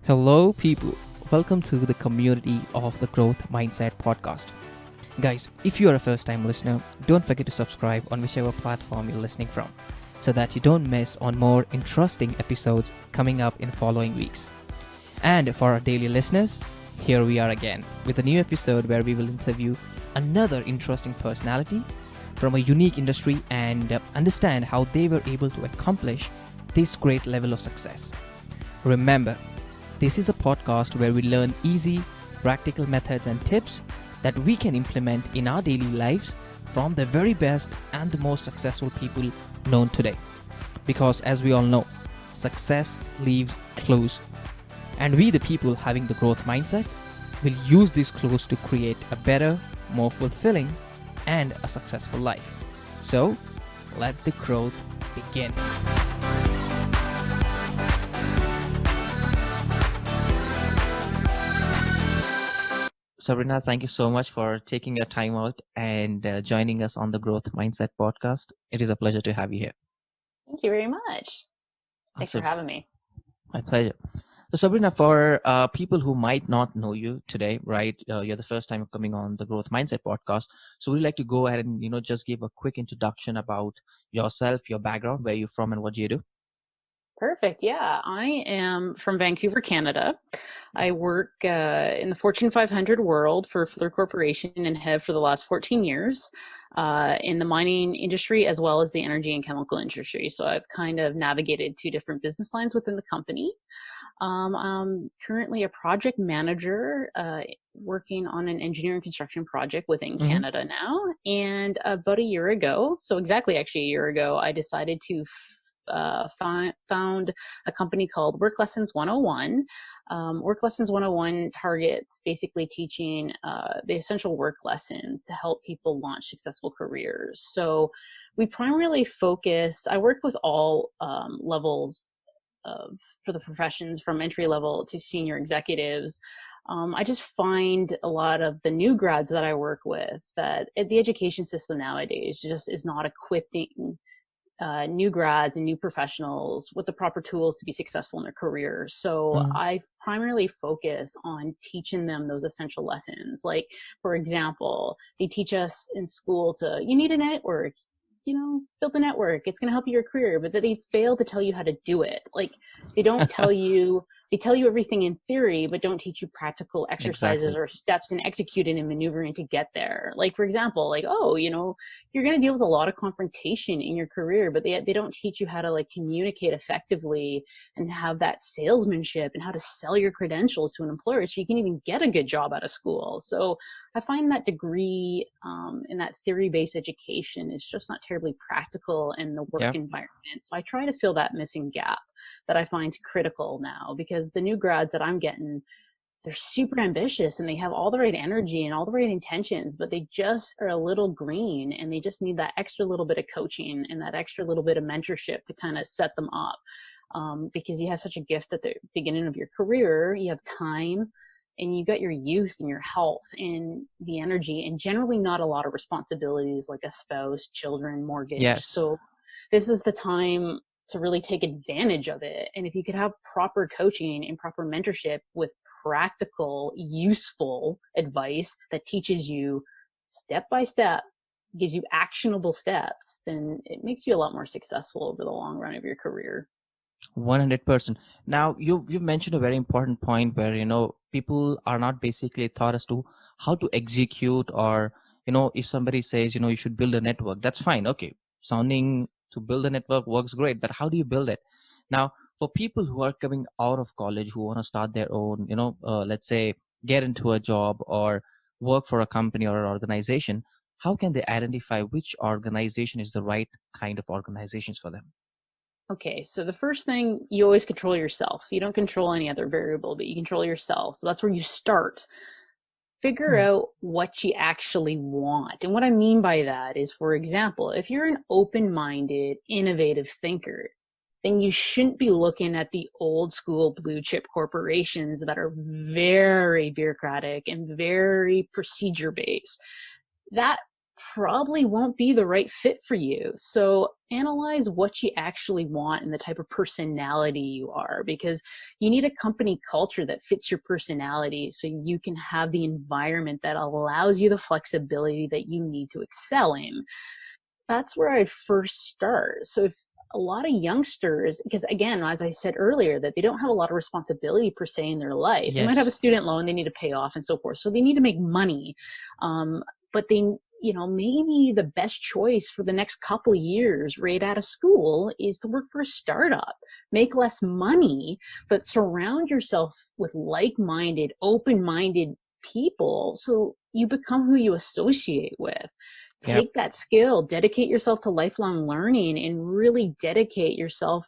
Hello, people. Welcome to the community of the Growth Mindset podcast. Guys, if you are a first time listener, don't forget to subscribe on whichever platform you're listening from so that you don't miss on more interesting episodes coming up in following weeks. And for our daily listeners, here we are again with a new episode where we will interview another interesting personality from a unique industry and understand how they were able to accomplish this great level of success. Remember, this is a podcast where we learn easy, practical methods and tips that we can implement in our daily lives from the very best and the most successful people known today. Because as we all know, success leaves clues. And we, the people having the growth mindset, will use these clues to create a better, more fulfilling, and a successful life. So, let the growth begin. Sabrina, thank you so much for taking your time out and joining us on the Growth Mindset podcast. It is a pleasure to have you here. Thank you very much. Thanks for Awesome. having me. My pleasure. So Sabrina, for people who might not know you today, right? You're the first time coming on the Growth Mindset podcast. So we'd like to go ahead and, just give a quick introduction about yourself, your background, where you're from and what you do. Perfect. Yeah, I am from Vancouver, Canada. I work in the Fortune 500 world for Fluor Corporation and have for the last 14 years in the mining industry as well as the energy and chemical industry. So I've kind of navigated two different business lines within the company. I'm currently a project manager working on an engineering construction project within Canada now. And about a year ago, so exactly actually a year ago, I decided to found a company called Work Lessons 101. Work Lessons 101 targets basically teaching the essential work lessons to help people launch successful careers. So we primarily focus, I work with all levels for the professions from entry level to senior executives. I just find a lot of the new grads that I work with that the education system nowadays just is not equipping new grads and new professionals with the proper tools to be successful in their careers. So I primarily focus on teaching them those essential lessons. Like, for example, they teach us in school you need a network, build a network. It's going to help you your career, but that they fail to tell you how to do it. Like, they don't tell you, they tell you everything in theory, but don't teach you practical exercises or steps in executing and maneuvering to get there. Like, for example, you're going to deal with a lot of confrontation in your career, but they don't teach you how to communicate effectively and have that salesmanship and how to sell your credentials to an employer so you can even get a good job out of school. So I find that degree in that theory-based education is just not terribly practical in the work environment. So I try to fill that missing gap that I find is critical now, because the new grads that I'm getting, they're super ambitious and they have all the right energy and all the right intentions, but they just are a little green and they just need that extra little bit of coaching and that extra little bit of mentorship to kind of set them up. Because you have such a gift at the beginning of your career, you have time, and you got your youth and your health and the energy, and generally not a lot of responsibilities like a spouse, children, mortgage. Yes. So this is the time to really take advantage of it. And if you could have proper coaching and proper mentorship with practical, useful advice that teaches you step by step, gives you actionable steps, then it makes you a lot more successful over the long run of your career. 100%. Now, you've mentioned a very important point where, people are not basically taught as to how to execute, or, if somebody says, you should build a network, that's fine. Okay. Sounding to build a network works great, but how do you build it? Now, for people who are coming out of college, who want to start their own, let's say, get into a job or work for a company or an organization, how can they identify which organization is the right kind of organizations for them? Okay, so the first thing, you always control yourself. You don't control any other variable, but you control yourself. So that's where you start. Figure out what you actually want. And what I mean by that is, for example, if you're an open-minded, innovative thinker, then you shouldn't be looking at the old school blue chip corporations that are very bureaucratic and very procedure-based. That probably won't be the right fit for you. So analyze what you actually want and the type of personality you are, because you need a company culture that fits your personality so you can have the environment that allows you the flexibility that you need to excel in. That's where I'd first start. So if a lot of youngsters, because again, as I said earlier, that they don't have a lot of responsibility per se in their life. They might have a Yes. student loan they need to pay off and so forth. So they need to make money. But they, maybe the best choice for the next couple of years right out of school is to work for a startup, make less money, but surround yourself with like-minded, open-minded people so you become who you associate with. Yep. Take that skill, dedicate yourself to lifelong learning, and really dedicate yourself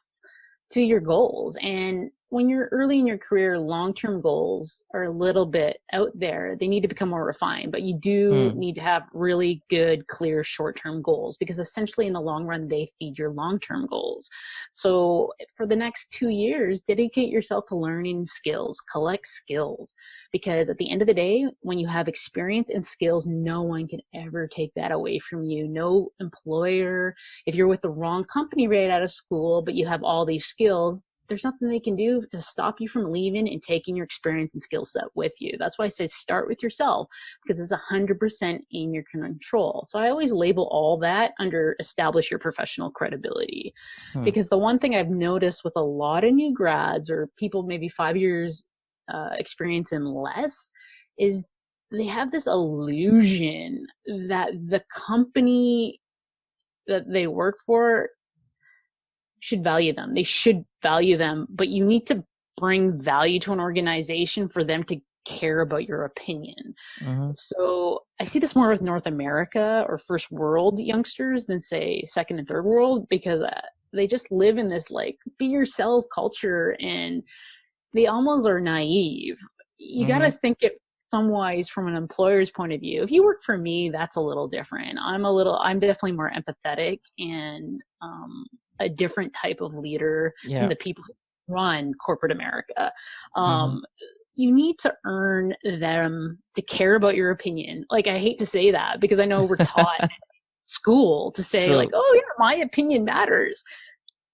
to your goals. And when you're early in your career, long-term goals are a little bit out there. They need to become more refined, but you do need to have really good, clear short-term goals, because essentially in the long run, they feed your long-term goals. So for the next 2 years, dedicate yourself to learning skills, collect skills, because at the end of the day, when you have experience and skills, no one can ever take that away from you. No employer, if you're with the wrong company right out of school, but you have all these skills, there's nothing they can do to stop you from leaving and taking your experience and skill set with you. That's why I say start with yourself, because it's 100% in your control. So I always label all that under establish your professional credibility. Because the one thing I've noticed with a lot of new grads or people maybe 5 years experience and less is they have this illusion that the company that they work for should value them. They should value them, but you need to bring value to an organization for them to care about your opinion. So I see this more with North America or first world youngsters than say second and third world, because they just live in this like be yourself culture, and they almost are naive. You got to think it some wise from an employer's point of view. If you work for me, that's a little different. I'm definitely more empathetic and a different type of leader than the people who run corporate America. You need to earn them to care about your opinion. Like, I hate to say that because I know we're taught in school to say like, oh yeah, my opinion matters.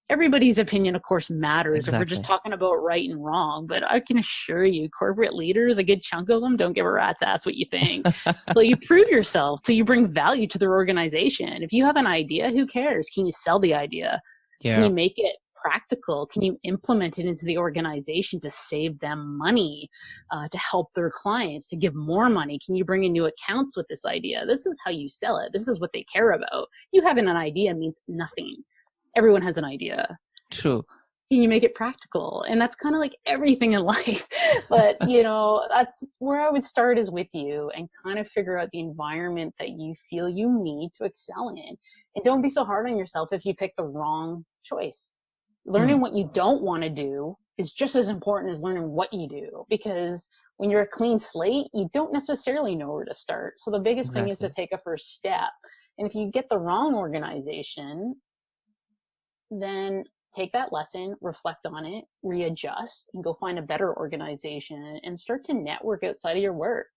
Everybody's opinion, of course, matters if we're just talking about right and wrong. But I can assure you, corporate leaders, a good chunk of them don't give a rat's ass what you think. So you prove yourself till you bring value to their organization. If you have an idea, who cares? Can you sell the idea? Can you make it practical? Can you implement it into the organization to save them money, to help their clients, to give more money? Can you bring in new accounts with this idea? This is how you sell it. This is what they care about. You having an idea means nothing. Everyone has an idea. True. Can you make it practical? And that's kind of like everything in life. But, that's where I would start is with you and kind of figure out the environment that you feel you need to excel in. And don't be so hard on yourself if you pick the wrong choice. Learning what you don't want to do is just as important as learning what you do, because when you're a clean slate, you don't necessarily know where to start. So the biggest thing is to take a first step. And if you get the wrong organization, then take that lesson, reflect on it, readjust, and go find a better organization and start to network outside of your work.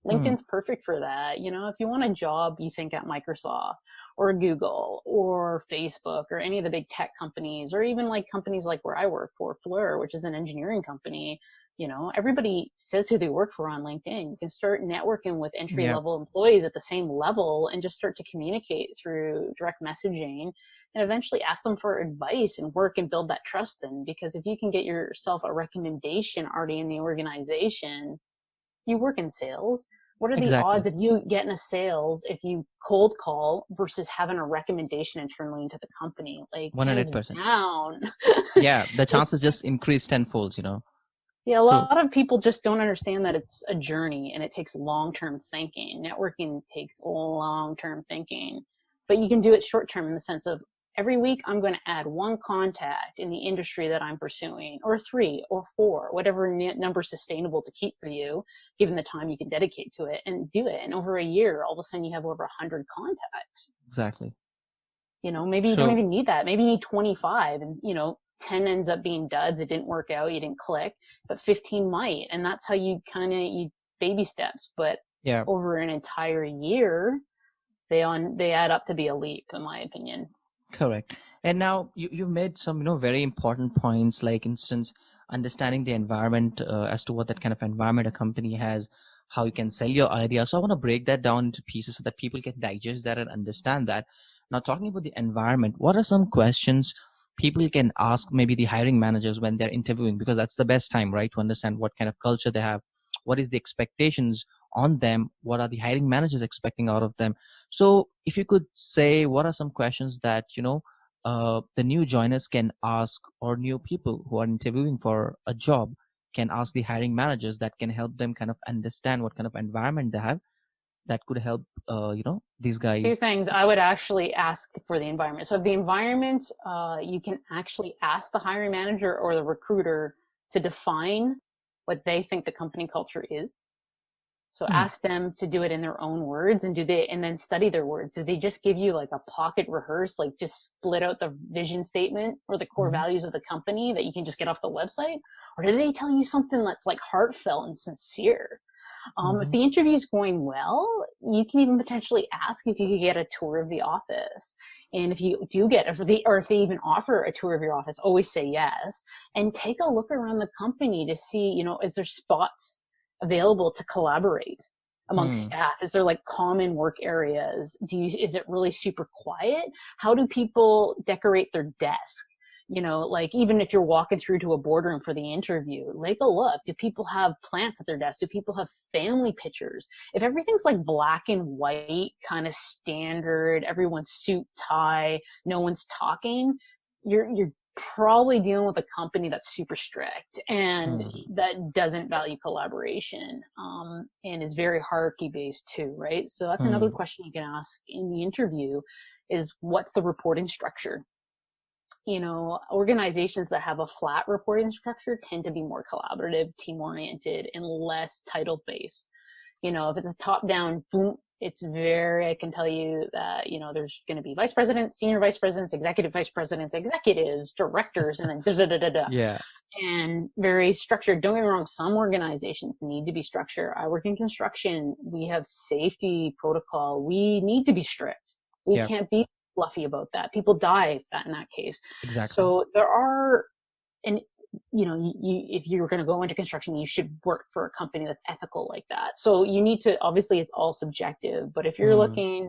LinkedIn's perfect for that. If you want a job, you think at Microsoft or Google or Facebook or any of the big tech companies, or even like companies like where I work for, Fleur, which is an engineering company. Everybody says who they work for on LinkedIn. You can start networking with entry-level employees at the same level and just start to communicate through direct messaging and eventually ask them for advice and work and build that trust in. Because if you can get yourself a recommendation already in the organization, you work in sales. What are the odds of you getting a sales if you cold call versus having a recommendation internally into the company? Like 100%. Down. Yeah, the chances just increase tenfold, Yeah, a lot of people just don't understand that it's a journey and it takes long-term thinking. Networking takes long-term thinking, but you can do it short-term in the sense of every week I'm going to add one contact in the industry that I'm pursuing, or 3 or 4, whatever number is sustainable to keep for you, given the time you can dedicate to it, and do it. And over a year, all of a sudden you have over 100 contacts. Exactly. Maybe you don't even need that. Maybe you need 25 and, 10 ends up being duds. It didn't work out. You didn't click, but 15 might. And that's how you baby steps. But over an entire year, they add up to be a leap, in my opinion. Correct. And now you've made some, very important points, like instance, understanding the environment as to what that kind of environment a company has, how you can sell your idea. So I want to break that down into pieces so that people can digest that and understand that. Now, talking about the environment, what are some questions people can ask maybe the hiring managers when they're interviewing? Because that's the best time, right, to understand what kind of culture they have, what is the expectations on them, what are the hiring managers expecting out of them. So if you could say, what are some questions that the new joiners can ask, or new people who are interviewing for a job can ask the hiring managers, that can help them kind of understand what kind of environment they have, that could help these Two guys. things I would actually ask for the environment. So the environment, you can actually ask the hiring manager or the recruiter to define what they think the company culture is. So ask them to do it in their own words, and then study their words. Do they just give you like a pocket rehearse, like just split out the vision statement or the core values of the company that you can just get off the website? Or do they tell you something that's like heartfelt and sincere? If the interview is going well, you can even potentially ask if you could get a tour of the office. And if you do get, if they even offer a tour of your office, always say yes. And take a look around the company to see, is there spots available to collaborate among staff? Is there like common work areas? Is it really super quiet? How do people decorate their desk? Like even if you're walking through to a boardroom for the interview, take a look. Do people have plants at their desk? Do people have family pictures? If everything's like black and white, kind of standard, everyone's suit, tie, no one's talking, you're probably dealing with a company that's super strict and that doesn't value collaboration, and is very hierarchy based too, right? So that's another question you can ask in the interview is, what's the reporting structure? Organizations that have a flat reporting structure tend to be more collaborative, team-oriented, and less title-based. If it's a top-down, boom, I can tell you that, there's going to be vice presidents, senior vice presidents, executive vice presidents, executives, directors, and then da-da-da-da-da. Yeah. And very structured. Don't get me wrong, some organizations need to be structured. I work in construction. We have safety protocol. We need to be strict. We can't be fluffy about that. People die in that case. Exactly. So there are, and if you're going to go into construction, you should work for a company that's ethical like that. So you need to, obviously it's all subjective, but if you're looking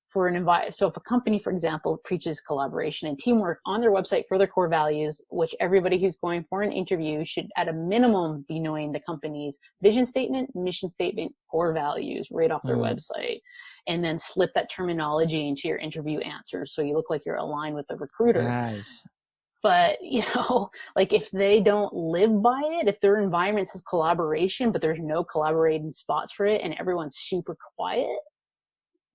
for an environment, so if a company, for example, preaches collaboration and teamwork on their website for their core values, which everybody who's going for an interview should at a minimum be knowing the company's vision statement, mission statement, core values right off their website, and then slip that terminology into your interview answers so you look like you're aligned with the recruiter. Nice. But, like if they don't live by it, if their environment says collaboration, but there's no collaborating spots for it and everyone's super quiet,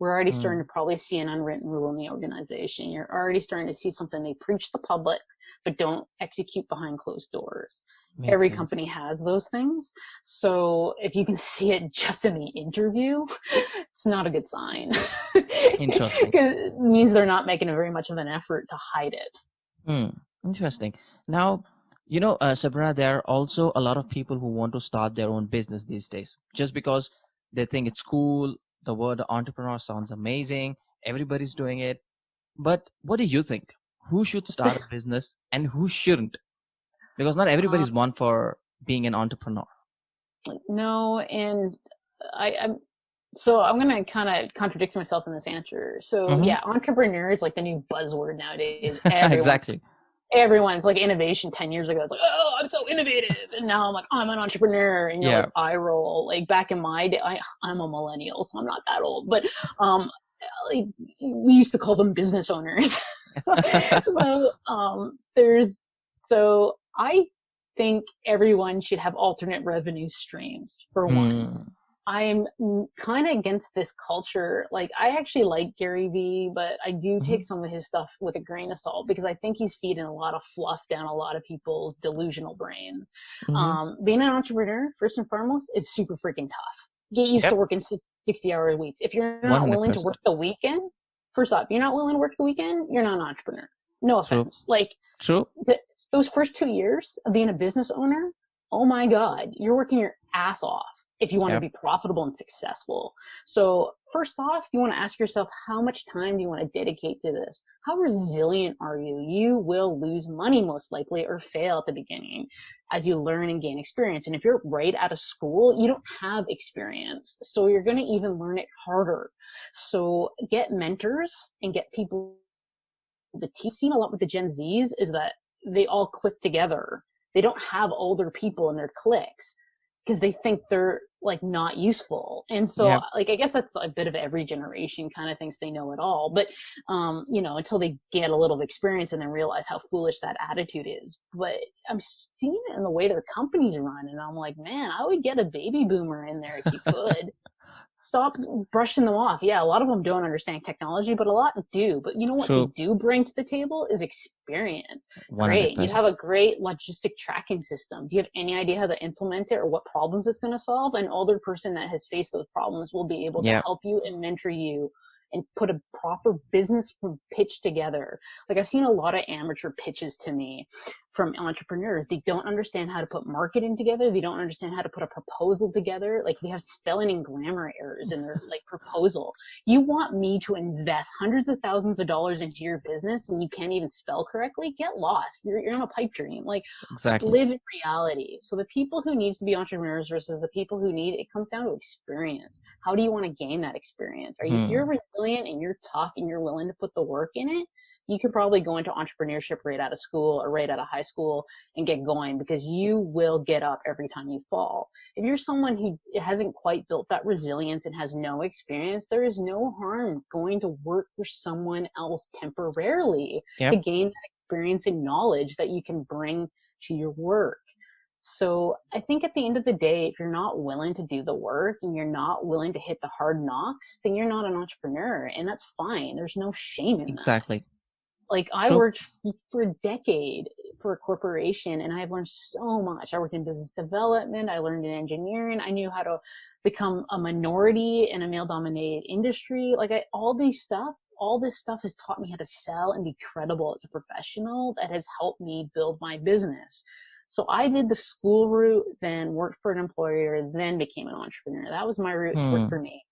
we're already starting to probably see an unwritten rule in the organization. You're already starting to see something they preach to the public, but don't execute behind closed doors. Makes Every sense. company has those things. So if you can see it just in the interview, it's not a good sign. Interesting. It means they're not making very much of an effort to hide it. Interesting. Now, Sabrina, there are also a lot of people who want to start their own business these days just because they think it's cool. The word entrepreneur sounds amazing. Everybody's doing it. But what do you think? Who should start a business and who shouldn't? Because not everybody's born for being an entrepreneur. No, and I'm going to kind of contradict myself in this answer. So yeah, entrepreneur is like the new buzzword nowadays. Exactly. Everyone's like innovation 10 years ago. It's like, oh, I'm so innovative. And now I'm like, I'm an entrepreneur. And you're like, eye roll. Like back in my day, I'm a millennial, so I'm not that old. But like, we used to call them business owners. So I think everyone should have alternate revenue streams for one. I'm kind of against this culture. Like, I actually like Gary Vee, but I do take some of his stuff with a grain of salt because I think he's feeding a lot of fluff down a lot of people's delusional brains. Being an entrepreneur, first and foremost, is super freaking tough. Get used to working 60-hour weeks. If you're not 100%. willing to work the weekend, first off, you're not willing to work the weekend, you're not an entrepreneur. No offense. True. Those first 2 years of being a business owner, oh my God, you're working your ass off. if you want to Yep. be profitable and successful. So first off, you want to ask yourself, how much time do you want to dedicate to this? How resilient are you? You will lose money most likely or fail at the beginning as you learn and gain experience. And if you're right out of school, you don't have experience. So you're going to even learn it harder. So get mentors and get people. The team seen a lot with the Gen Zs is that they all click together. They don't have older people in their cliques because they think they're like not useful. And so Yep. like, I guess that's a bit of every generation kind of thinks they know it all, but, you know, until they get a little experience and then realize how foolish that attitude is. But I'm seeing it in the way their companies run. And I'm like, man, I would get a baby boomer in there if you could. Stop brushing them off. Yeah, a lot of them don't understand technology, but a lot do. But you know what True. they do bring to the table is experience. 100%. Great. You have a great logistic tracking system. Do you have any idea how to implement it or what problems it's going to solve? An older person that has faced those problems will be able to Yep. help you and mentor you and put a proper business pitch together. Like I've seen a lot of amateur pitches to me from entrepreneurs. They don't understand how to put marketing together. They don't understand how to put a proposal together. Like they have spelling and grammar errors in their like proposal. You want me to invest hundreds of thousands of dollars into your business and you can't even spell correctly? Get lost. You're on a pipe dream. Like Exactly. live in reality. So the people who need to be entrepreneurs versus the people who need it comes down to experience. How do you want to gain that experience? Are you, if you're resilient and you're tough and you're willing to put the work in it, you can probably go into entrepreneurship right out of school or right out of high school and get going because you will get up every time you fall. If you're someone who hasn't quite built that resilience and has no experience, there is no harm going to work for someone else temporarily Yep. to gain that experience and knowledge that you can bring to your work. So I think at the end of the day, if you're not willing to do the work and you're not willing to hit the hard knocks, then you're not an entrepreneur, and that's fine. There's no shame in that. Exactly. Like I True. worked for a decade for a corporation and I've learned so much. I worked in business development. I learned in engineering. I knew how to become a minority in a male dominated industry. Like all this stuff has taught me how to sell and be credible as a professional. That has helped me build my business. So I did the school route, then worked for an employer, then became an entrepreneur. That was my route. It's worked for me.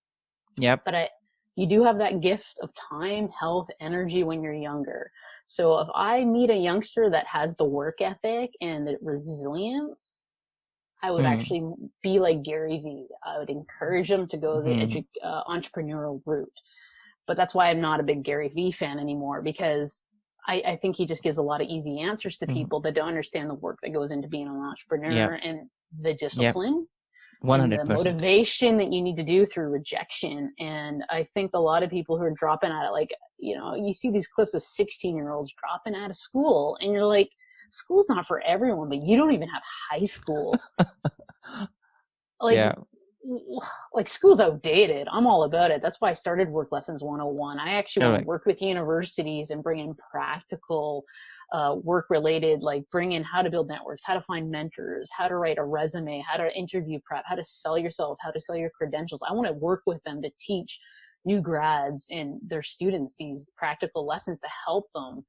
Yep. But you do have that gift of time, health, energy when you're younger. So if I meet a youngster that has the work ethic and the resilience, I would actually be like Gary Vee. I would encourage him to go the entrepreneurial route. But that's why I'm not a big Gary Vee fan anymore, because I think he just gives a lot of easy answers to people that don't understand the work that goes into being an entrepreneur and the discipline. 100%. And the motivation that you need to do through rejection. And I think a lot of people who are dropping out of, like, you know, you see these clips of 16-year-olds dropping out of school and you're like, school's not for everyone, but you don't even have high school. Like school's outdated. I'm all about it. That's why I started Work Lessons 101. I actually want to work with universities and bring in practical work related, like bring in how to build networks, how to find mentors, how to write a resume, how to interview prep, how to sell yourself, how to sell your credentials. I want to work with them to teach new grads and their students these practical lessons to help them.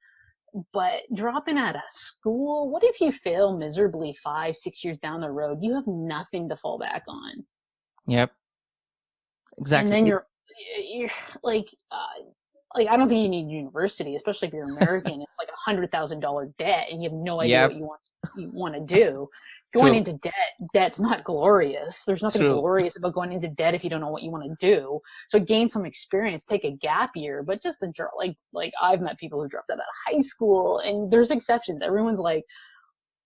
But dropping out of school, what if you fail miserably 5-6 years down the road? You have nothing to fall back on. Yep. Exactly. And then you're like, I don't think you need university, especially if you're American. It's like $100,000 debt, and you have no idea what you want to do. Going into debt's not glorious. There's nothing glorious about going into debt if you don't know what you want to do. So gain some experience, take a gap year, but just like I've met people who dropped out of high school, and there's exceptions. Everyone's like,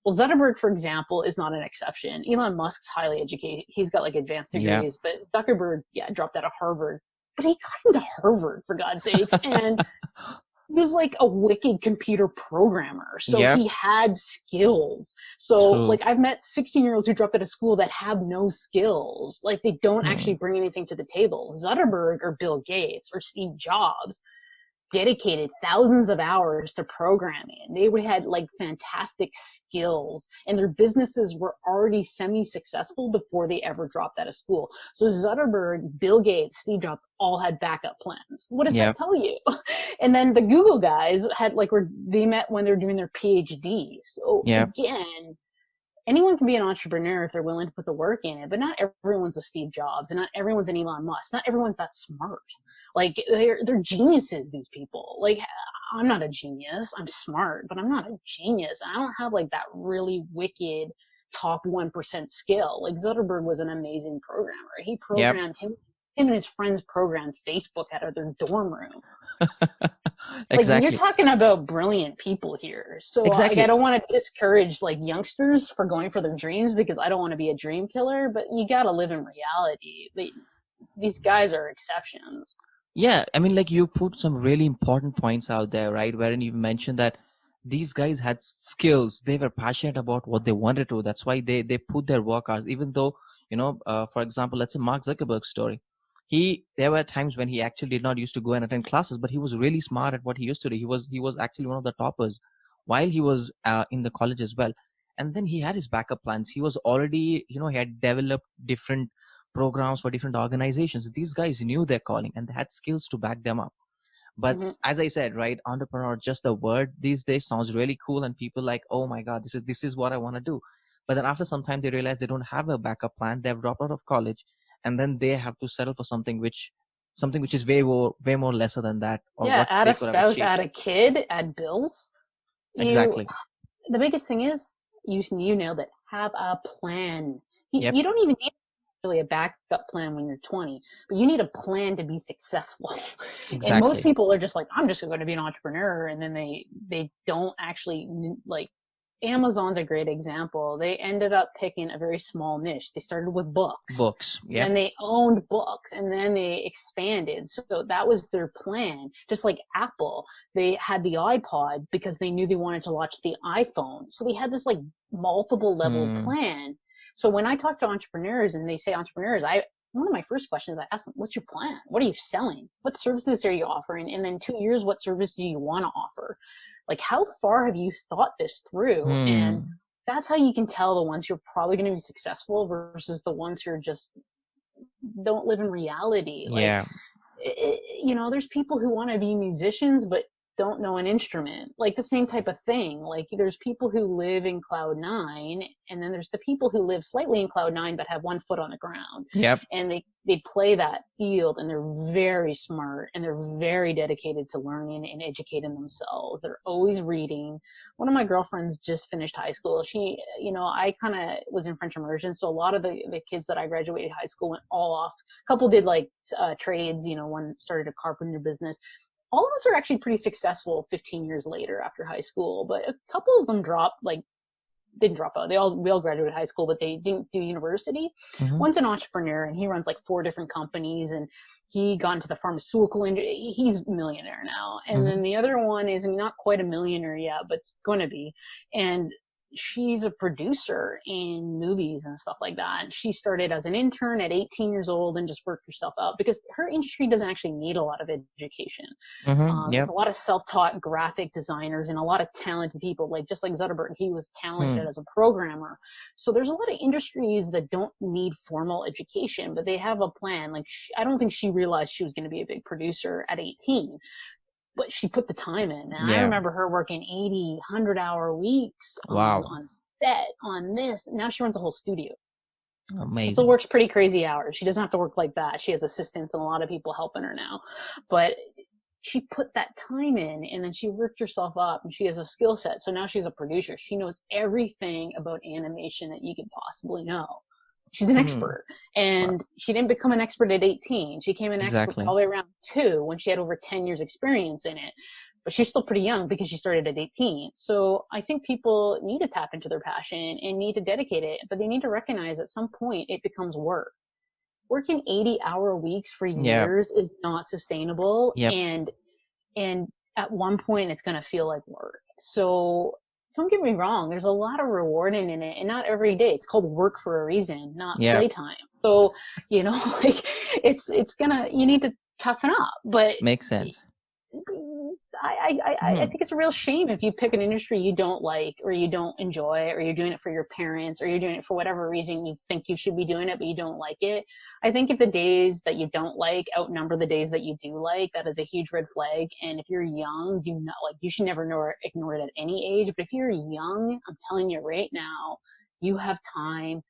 well, Zuckerberg, for example, is not an exception. Elon Musk's highly educated. He's got like advanced degrees, but Zuckerberg, dropped out of Harvard. But he got into Harvard, for God's sakes, and he was like a wicked computer programmer. So he had skills. So like I've met 16-year-olds who dropped out of school that have no skills. Like they don't actually bring anything to the table. Zuckerberg or Bill Gates or Steve Jobs dedicated thousands of hours to programming. They had like fantastic skills, and their businesses were already semi-successful before they ever dropped out of school. So Zuckerberg, Bill Gates, Steve Jobs all had backup plans. What does that tell you? And then the Google guys had they met when they're doing their PhD. So again, anyone can be an entrepreneur if they're willing to put the work in it, but not everyone's a Steve Jobs and not everyone's an Elon Musk. Not everyone's that smart. Like they're geniuses, these people. Like I'm not a genius. I'm smart, but I'm not a genius. I don't have like that really wicked top 1% skill. Like Zuckerberg was an amazing programmer. He programmed him and his friends programmed Facebook out of their dorm room. Exactly. Like you're talking about brilliant people here. So Exactly. like, I don't want to discourage like youngsters for going for their dreams because I don't want to be a dream killer, but you got to live in reality. These guys are exceptions. Yeah, I mean, like you put some really important points out there, right? Wherein you mentioned that these guys had skills, they were passionate about what they wanted to. That's why they put their work hours, even though, for example, let's say Mark Zuckerberg's story. There were times when he actually did not used to go and attend classes, but he was really smart at what he used to do. He was actually one of the toppers while he was in the college as well. And then he had his backup plans. He was already, he had developed different programs for different organizations. These guys knew their calling and they had skills to back them up. But as I said, right, entrepreneur, just a word these days sounds really cool, and people like, oh my God, this is what I want to do. But then after some time, they realize they don't have a backup plan. They've dropped out of college, and then they have to settle for something which is way more lesser than that. Or Yeah, what add they a could have spouse, achieved. add a kid, add bills. Exactly. The biggest thing is you nailed it. Have a plan. Yep. You don't even need really a backup plan when you're 20, but you need a plan to be successful. Exactly. And most people are just like, I'm just going to be an entrepreneur, and then they don't actually like. Amazon's a great example. They ended up picking a very small niche. They started with books. Yeah. And they owned books, and then they expanded. So that was their plan. Just like Apple, they had the iPod because they knew they wanted to launch the iPhone. So they had this like multiple level plan. So when I talk to entrepreneurs and they say entrepreneurs, one of my first questions I ask them, what's your plan? What are you selling? What services are you offering? And then 2 years, what services do you want to offer? Like, how far have you thought this through? And that's how you can tell the ones who are probably going to be successful versus the ones who are just don't live in reality. Like, there's people who want to be musicians, but don't know an instrument. Like the same type of thing. Like there's people who live in cloud nine, and then there's the people who live slightly in cloud nine but have one foot on the ground. Yep. And they play that field, and they're very smart, and they're very dedicated to learning and educating themselves. They're always reading. One of my girlfriends just finished high school. She, I kind of was in French immersion, so a lot of the kids that I graduated high school went all off. A couple did like trades, one started a carpenter business. All of us are actually pretty successful 15 years later after high school, but a couple of them didn't drop out. We all graduated high school, but they didn't do university. One's an entrepreneur, and he runs like 4 different companies, and he got into the pharmaceutical industry. He's a millionaire now. And then the other one is not quite a millionaire yet, but it's going to be. And she's a producer in movies and stuff like that. And she started as an intern at 18 years old and just worked herself out because her industry doesn't actually need a lot of education. There's a lot of self-taught graphic designers and a lot of talented people, like just like Zuckerberg, he was talented as a programmer. So there's a lot of industries that don't need formal education, but they have a plan. Like I don't think she realized she was going to be a big producer at 18. But she put the time in. And I remember her working 80, 100-hour weeks on set, on this. Now she runs a whole studio. Amazing. She still works pretty crazy hours. She doesn't have to work like that. She has assistants and a lot of people helping her now. But she put that time in, and then she worked herself up, and she has a skill set. So now she's a producer. She knows everything about animation that you could possibly know. She's an expert, and she didn't become an expert at 18. She became an expert probably around 2 when she had over 10 years experience in it, but she's still pretty young because she started at 18. So I think people need to tap into their passion and need to dedicate it, but they need to recognize at some point it becomes work. Working 80-hour weeks for years is not sustainable. And at one point it's going to feel like work. So don't get me wrong, there's a lot of rewarding in it, and not every day. It's called work for a reason, not playtime. So, like you need to toughen up, but makes sense. I think it's a real shame if you pick an industry you don't like, or you don't enjoy, or you're doing it for your parents, or you're doing it for whatever reason you think you should be doing it, but you don't like it. I think if the days that you don't like outnumber the days that you do like, that is a huge red flag. And if you're young, you should never ignore it at any age. But if you're young, I'm telling you right now, You have time,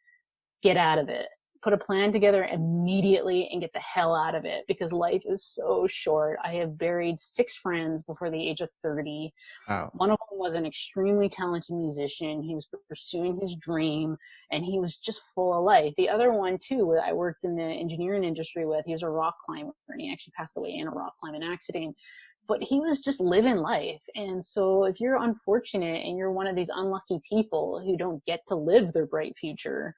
get out of it. Put a plan together immediately and get the hell out of it, because life is so short. I have buried 6 friends before the age of 30. Wow. One of them was an extremely talented musician. He was pursuing his dream and he was just full of life. The other one too, I worked in the engineering industry with, he was a rock climber and he actually passed away in a rock climbing accident. But he was just living life. And so if you're unfortunate and you're one of these unlucky people who don't get to live their bright future,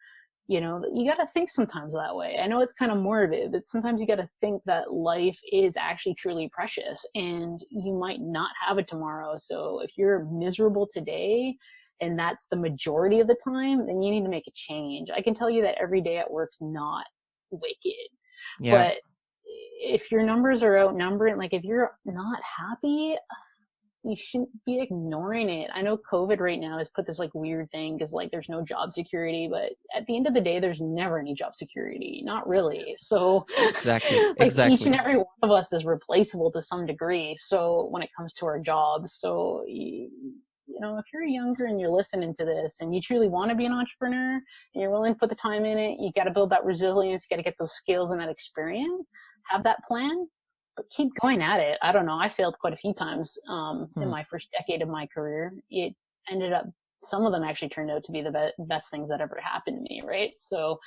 you got to think sometimes that way. I know it's kind of morbid, but sometimes you got to think that life is actually truly precious and you might not have it tomorrow. So if you're miserable today and that's the majority of the time, then you need to make a change. I can tell you that every day at work's not wicked. Yeah. But if your numbers are outnumbered, like if you're not happy, you shouldn't be ignoring it. I know COVID right now has put this like weird thing because like there's no job security, but at the end of the day, there's never any job security. Not really. So Exactly. like Exactly. each and every one of us is replaceable to some degree. So when it comes to our jobs, so if you're younger and you're listening to this and you truly want to be an entrepreneur and you're willing to put the time in it, you got to build that resilience, you got to get those skills and that experience, have that plan, but keep going at it. I don't know. I failed quite a few times in my first decade of my career. It ended up, some of them actually turned out to be the best things that ever happened to me, right? So,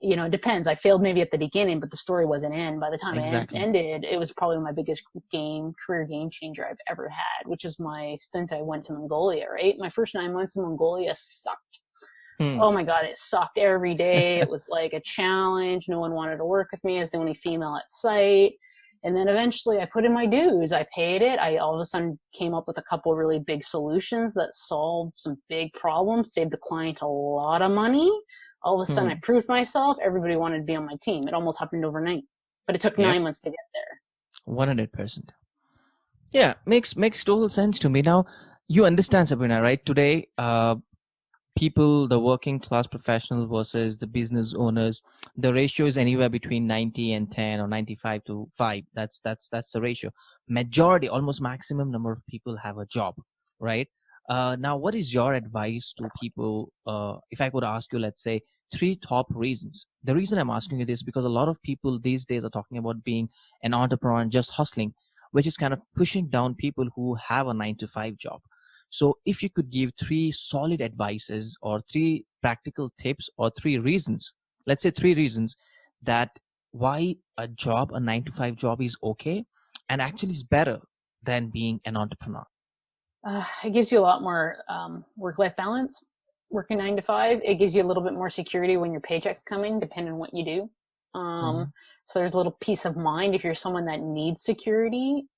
it depends. I failed maybe at the beginning, but the story wasn't in. By the time Exactly. it ended, it was probably my biggest career game changer I've ever had, which is my stint I went to Mongolia, right? My first 9 months in Mongolia sucked. Oh my God, it sucked every day. It was like a challenge. No one wanted to work with me as the only female at site. And then eventually I put in my dues. I paid it. I all of a sudden came up with a couple really big solutions that solved some big problems, saved the client a lot of money. All of a sudden I proved myself. Everybody wanted to be on my team. It almost happened overnight, but it took 9 months to get there. 100%. Yeah, makes total sense to me. Now, you understand, Sabrina, right? Today, people, the working class professionals versus the business owners, the ratio is anywhere between 90 and 10 or 95 to 5. That's the ratio. Majority, almost maximum number of people have a job, right? Now, what is your advice to people? If I could ask you, let's say 3 top reasons. The reason I'm asking you this because a lot of people these days are talking about being an entrepreneur and just hustling, which is kind of pushing down people who have a 9 to 5 job. So if you could give 3 solid advices or 3 practical tips or 3 reasons, let's say 3 reasons that why a 9 to 5 job is okay and actually is better than being an entrepreneur. It gives you a lot more work-life balance. Working 9 to 5, it gives you a little bit more security when your paycheck's coming, depending on what you do. So there's a little peace of mind if you're someone that needs security.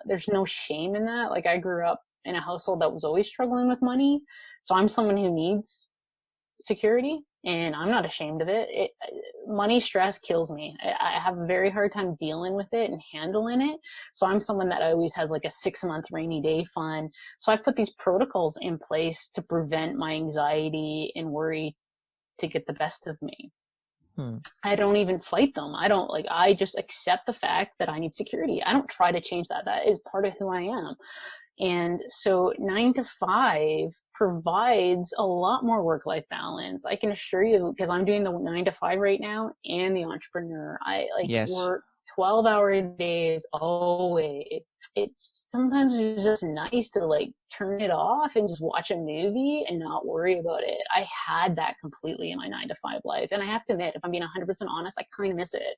There's no shame in that. Like I grew up in a household that was always struggling with money. So I'm someone who needs security and I'm not ashamed of it. Money stress kills me. I have a very hard time dealing with it and handling it. So I'm someone that always has like a 6-month rainy day fund. So I've put these protocols in place to prevent my anxiety and worry to get the best of me. I don't even fight them. I just accept the fact that I need security. I don't try to change that. That is part of who I am. And so 9 to 5 provides a lot more work-life balance. I can assure you, because I'm doing the 9 to 5 right now and the entrepreneur. I work 12-hour days always. Sometimes it's just nice to like turn it off and just watch a movie and not worry about it. I had that completely in my 9 to 5 life. And I have to admit, if I'm being 100% honest, I kind of miss it.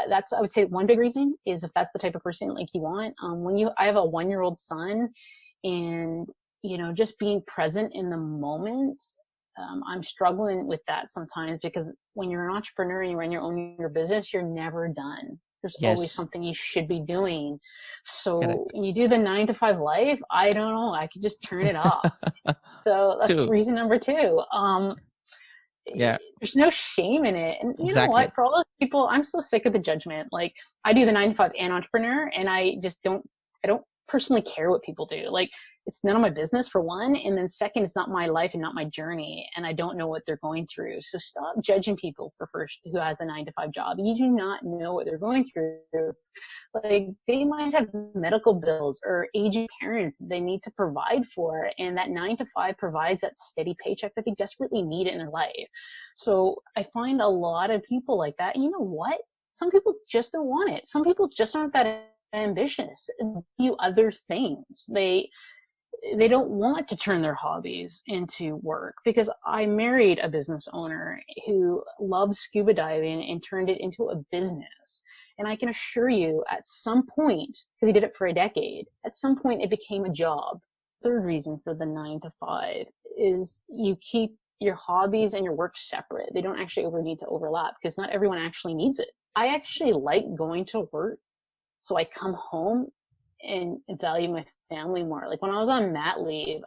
That's, I would say one big reason is if that's the type of person like you want, I have a 1-year-old son and, just being present in the moment, I'm struggling with that sometimes because when you're an entrepreneur and you run your business, you're never done. There's always something you should be doing. So when you do the 9 to 5 life, I don't know, I could just turn it off. So that's reason number 2. There's no shame in it. And you know what, for all those people, I'm so sick of the judgment. Like I do the 9 to 5 and entrepreneur and I don't personally care what people do. Like, it's none of my business, for one. And then second, it's not my life and not my journey. And I don't know what they're going through. So stop judging people for first who has a 9-to-5 job. You do not know what they're going through. Like, they might have medical bills or aging parents they need to provide for. And that 9-to-5 provides that steady paycheck that they desperately need in their life. So I find a lot of people like that. You know what? Some people just don't want it. Some people just aren't that ambitious and do other things. They don't want to turn their hobbies into work, because I married a business owner who loved scuba diving and turned it into a business. And I can assure you, at some point, because he did it for a decade, at some point it became a job. Third reason for the 9-to-5 is you keep your hobbies and your work separate. They don't actually need to overlap, because not everyone actually needs it. I actually like going to work, so I come home and value my family more. Like, when I was on mat leave,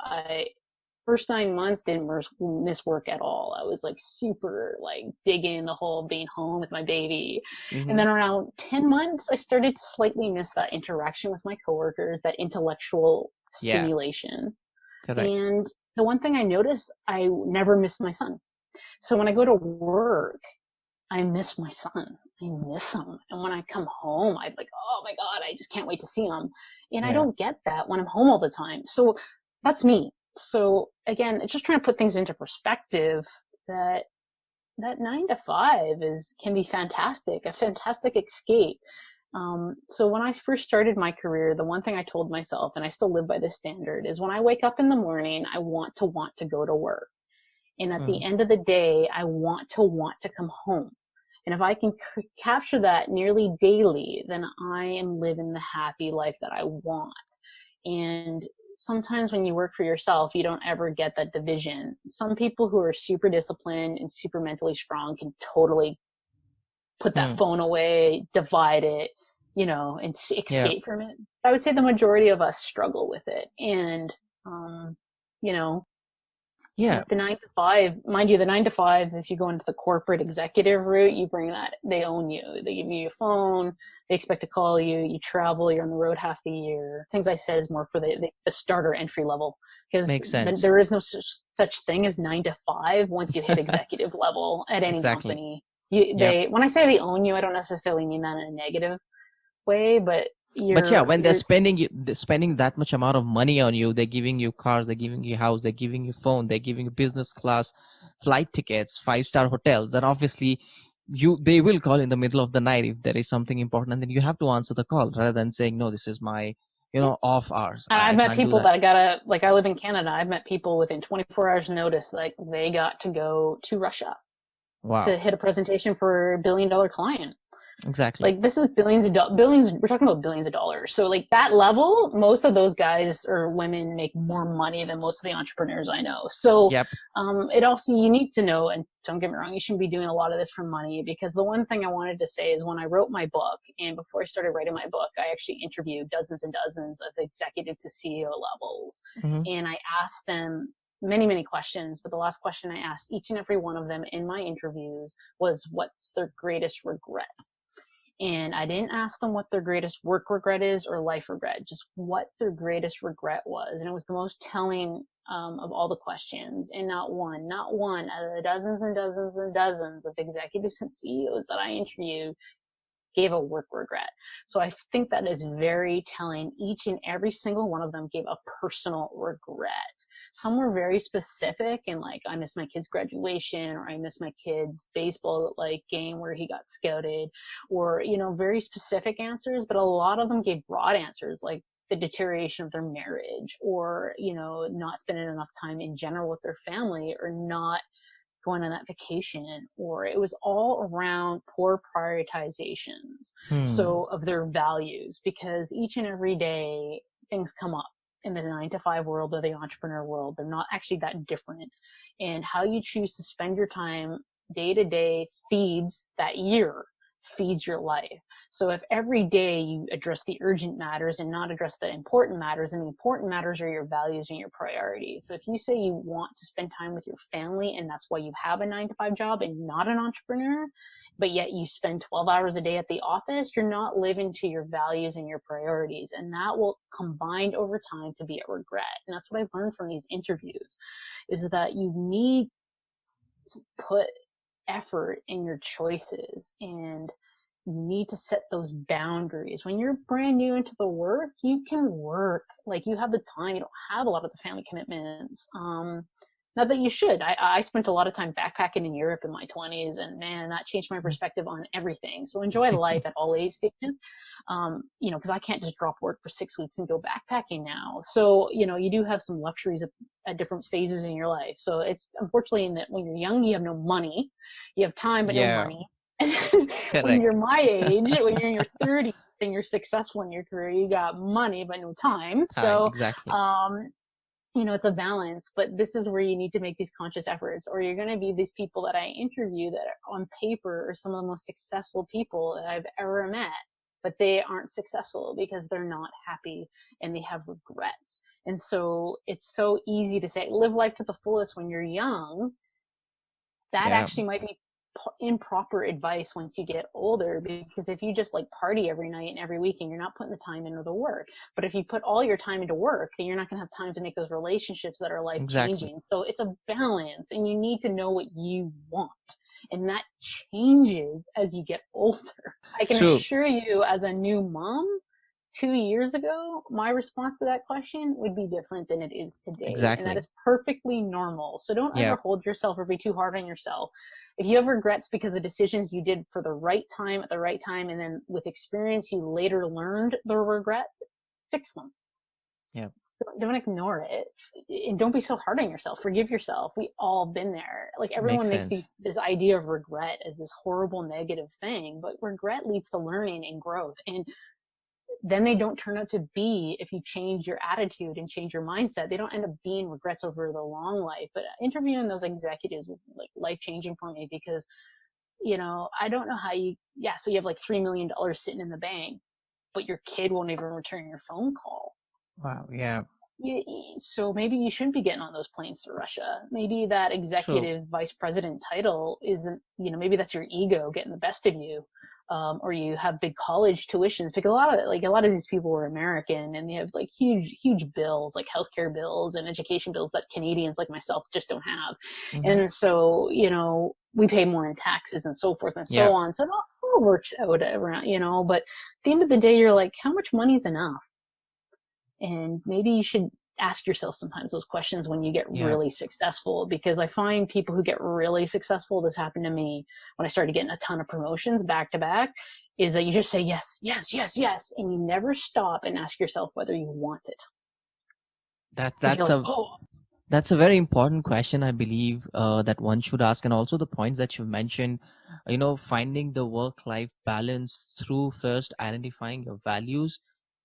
first 9 months didn't miss work at all. I was like super like digging the whole being home with my baby. Mm-hmm. And then around 10 months, I started to slightly miss that interaction with my coworkers, that intellectual stimulation. Correct. And the one thing I noticed, I never missed my son. So when I go to work, I miss my son. I miss him. And when I come home, I'm like, oh my God, I just can't wait to see him. And I don't get that when I'm home all the time. So that's me. So again, it's just trying to put things into perspective, that 9-to-5 can be fantastic, a fantastic escape. So when I first started my career, the one thing I told myself, and I still live by this standard, is when I wake up in the morning, I want to go to work. And at the end of the day, I want to come home. And if I can capture that nearly daily, then I am living the happy life that I want. And sometimes when you work for yourself, you don't ever get that division. Some people who are super disciplined and super mentally strong can totally put that phone away, divide it, and escape from it. I would say the majority of us struggle with it. And, the 9-to-5, mind you, the 9-to-5, if you go into the corporate executive route, you bring that, they own you. They give you a phone, they expect to call you, you travel, you're on the road half the year. Things I said is more for the starter entry level, because there is no such thing as 9-to-5 once you hit executive level at any company. When I say they own you, I don't necessarily mean that in a negative way, but when they're spending that much amount of money on you, they're giving you cars, they're giving you house, they're giving you phone, they're giving you business class flight tickets, 5-star hotels, then obviously they will call in the middle of the night if there is something important, and then you have to answer the call rather than saying, no, this is my off hours. And I've met people that I live in Canada, I've met people within 24 hours notice, like, they got to go to Russia to hit a presentation for $1 billion client. Exactly. Like, this is billions, we're talking about billions of dollars. So like, that level, most of those guys or women make more money than most of the entrepreneurs I know. So it also, you need to know, and don't get me wrong, you shouldn't be doing a lot of this for money, because the one thing I wanted to say is, when I wrote my book, and before I started writing my book, I actually interviewed dozens and dozens of executive to CEO levels. And I asked them many, many questions, but the last question I asked each and every one of them in my interviews was, what's their greatest regret? And I didn't ask them what their greatest work regret is or life regret, just what their greatest regret was. And it was the most telling of all the questions. And not one out of the dozens and dozens and dozens of executives and CEOs that I interviewed gave a work regret. So I think that is very telling. Each and every single one of them gave a personal regret. Some were very specific, and like, I miss my kid's graduation, or I miss my kid's baseball game where he got scouted, or very specific answers. But a lot of them gave broad answers, like the deterioration of their marriage, or not spending enough time in general with their family, or not going on that vacation, or it was all around poor prioritizations of their values, because each and every day things come up in the 9-to-5 world or the entrepreneur world. They're not actually that different, and how you choose to spend your time day to day feeds your life. So if every day you address the urgent matters and not address the important matters, and the important matters are your values and your priorities. So if you say you want to spend time with your family, and that's why you have a 9-to-5 job and not an entrepreneur, but yet you spend 12 hours a day at the office, you're not living to your values and your priorities. And that will combine over time to be a regret. And that's what I've learned from these interviews, is that you need to put effort in your choices, and you need to set those boundaries. When you're brand new into the work, you can work. Like, you have the time. You don't have a lot of the family commitments. Not that you should. I spent a lot of time backpacking in Europe in my 20s, and man, that changed my perspective on everything. So enjoy life at all age stages, because I can't just drop work for 6 weeks and go backpacking now. So, you do have some luxuries at different phases in your life. So it's unfortunately that when you're young, you have no money. You have time, but no money. And when you're my age, when you're in your 30s and you're successful in your career, you got money, but no time. So, exactly. It's a balance, but this is where you need to make these conscious efforts, or you're going to be these people that I interview that are on paper are some of the most successful people that I've ever met, but they aren't successful because they're not happy and they have regrets. And so it's so easy to say, live life to the fullest when you're young. That actually might be improper advice once you get older, because if you just like party every night and every weekend, you're not putting the time into the work. But if you put all your time into work, then you're not going to have time to make those relationships that are life changing. So it's a balance, and you need to know what you want, and that changes as you get older. I can assure you, as a new mom 2 years ago, my response to that question would be different than it is today. And that is perfectly normal. So don't ever hold yourself or be too hard on yourself. If you have regrets because of decisions you did for the right time at the right time, and then with experience you later learned the regrets, fix them. Don't ignore it, and don't be so hard on yourself. Forgive yourself. We all been there. Like, everyone makes this idea of regret as this horrible negative thing, but regret leads to learning and growth. And then they don't turn out to be, if you change your attitude and change your mindset, they don't end up being regrets over the long life. But interviewing those executives was like life-changing for me, because, I don't know how so you have like $3 million sitting in the bank, but your kid won't even return your phone call. Wow. Yeah. So maybe you shouldn't be getting on those planes to Russia. Maybe that executive vice president title isn't, maybe that's your ego getting the best of you. Or you have big college tuitions, because a lot of these people were American, and they have like huge bills, like healthcare bills and education bills that Canadians like myself just don't have. And so, we pay more in taxes and so forth and so on. So it all works out around, but at the end of the day, you're like, how much money is enough? And maybe you should ask yourself sometimes those questions when you get really successful, because I find people who get really successful, this happened to me when I started getting a ton of promotions back to back, is that you just say yes, yes, yes, yes, and you never stop and ask yourself whether you want it. That's a very important question, I believe, that one should ask. And also the points that you mentioned, finding the work-life balance through first identifying your values,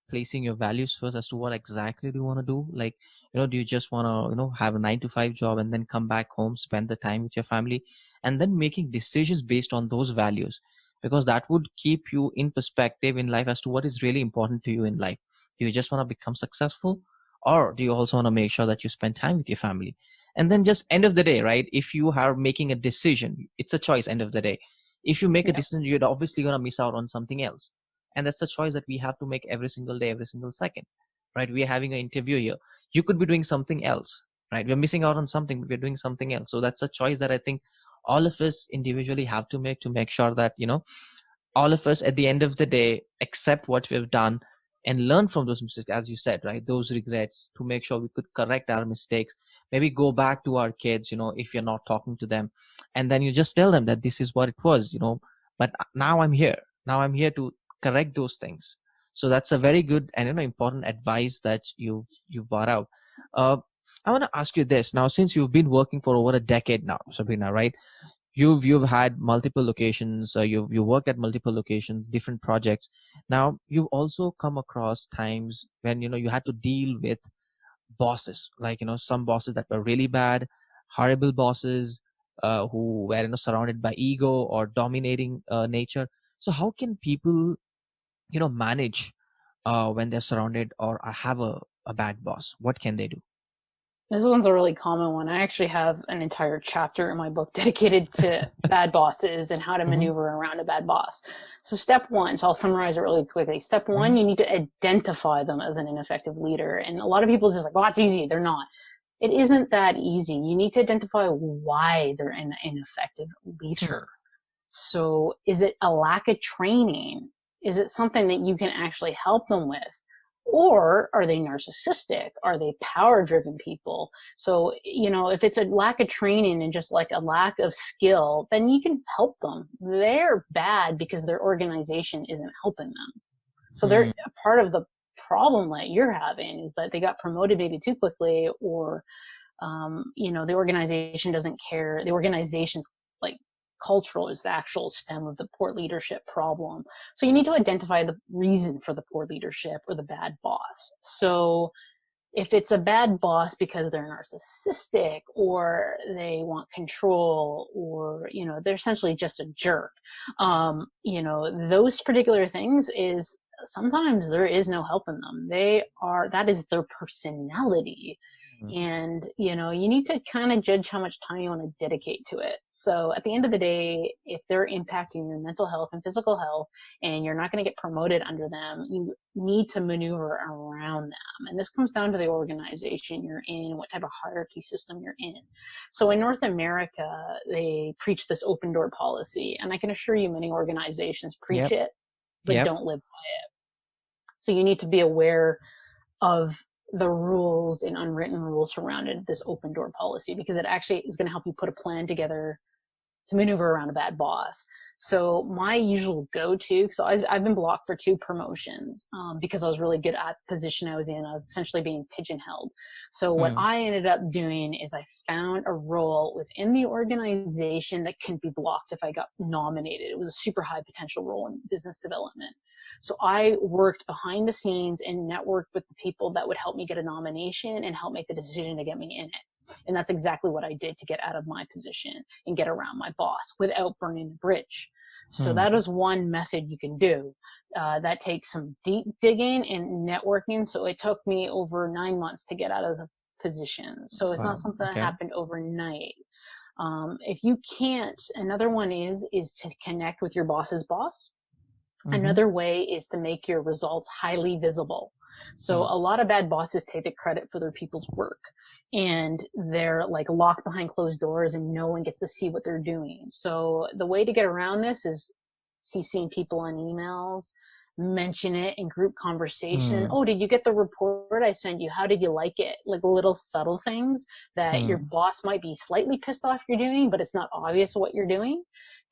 placing your values first as to what exactly do you want to do. Like, do you just want to, have a 9-to-5 job and then come back home, spend the time with your family, and then making decisions based on those values, because that would keep you in perspective in life as to what is really important to you in life. Do you just want to become successful, or do you also want to make sure that you spend time with your family? And then just end of the day, right? If you are making a decision, it's a choice. End of the day, if you make a decision, you're obviously going to miss out on something else. And that's a choice that we have to make every single day, every single second, right? We are having an interview here. You could be doing something else, right? We're missing out on something, but we're doing something else. So that's a choice that I think all of us individually have to make sure that, all of us at the end of the day accept what we've done and learn from those mistakes, as you said, right? Those regrets, to make sure we could correct our mistakes, maybe go back to our kids, if you're not talking to them, and then you just tell them that this is what it was, but now I'm here to correct those things. So that's a very good and important advice that you've brought out. I want to ask you this now, since you've been working for over a decade now, Sabrina, right? You've had multiple locations, you worked at multiple locations, different projects. Now you've also come across times when you had to deal with bosses, like some bosses that were really bad, horrible bosses, who were surrounded by ego or dominating nature. So how can people manage when they're surrounded or have a bad boss? What can they do? This one's a really common one. I actually have an entire chapter in my book dedicated to bad bosses and how to maneuver around a bad boss. So step one, so I'll summarize it really quickly. Step one, you need to identify them as an ineffective leader. And a lot of people are just like, well, that's easy. They're not. It isn't that easy. You need to identify why they're an ineffective leader. So is it a lack of training? Is it something that you can actually help them with? Or are they narcissistic? Are they power-driven people? So, if it's a lack of training and just like a lack of skill, then you can help them. They're bad because their organization isn't helping them. So they're part of the problem that you're having is that they got promoted maybe too quickly, or, the organization doesn't care. The organization's like cultural is the actual stem of the poor leadership problem. So you need to identify the reason for the poor leadership or the bad boss. So if it's a bad boss because they're narcissistic or they want control or, they're essentially just a jerk, those particular things is sometimes there is no helping them. That is their personality. And, you need to kind of judge how much time you want to dedicate to it. So at the end of the day, if they're impacting your mental health and physical health and you're not going to get promoted under them, you need to maneuver around them. And this comes down to the organization you're in, what type of hierarchy system you're in. So in North America, they preach this open door policy. And I can assure you many organizations preach it, but don't live by it. So you need to be aware of the rules and unwritten rules surrounded this open door policy, because it actually is going to help you put a plan together to maneuver around a bad boss. So my usual go-to, so I've been blocked for 2 promotions because I was really good at the position I was in. I was essentially being pigeonholed. So what I ended up doing is I found a role within the organization that can be blocked if I got nominated. It was a super high potential role in business development. So I worked behind the scenes and networked with the people that would help me get a nomination and help make the decision to get me in it. And that's exactly what I did to get out of my position and get around my boss without burning the bridge. So that is one method you can do. That takes some deep digging and networking. So it took me over 9 months to get out of the position. So it's not something that happened overnight. If you can't, another one is to connect with your boss's boss. Another way is to make your results highly visible. So a lot of bad bosses take the credit for their people's work, and they're like locked behind closed doors and no one gets to see what they're doing. So the way to get around this is CCing people on emails, mention it in group conversation. Oh, did you get the report I sent you? How did you like it? Like little subtle things that your boss might be slightly pissed off you're doing, but it's not obvious what you're doing.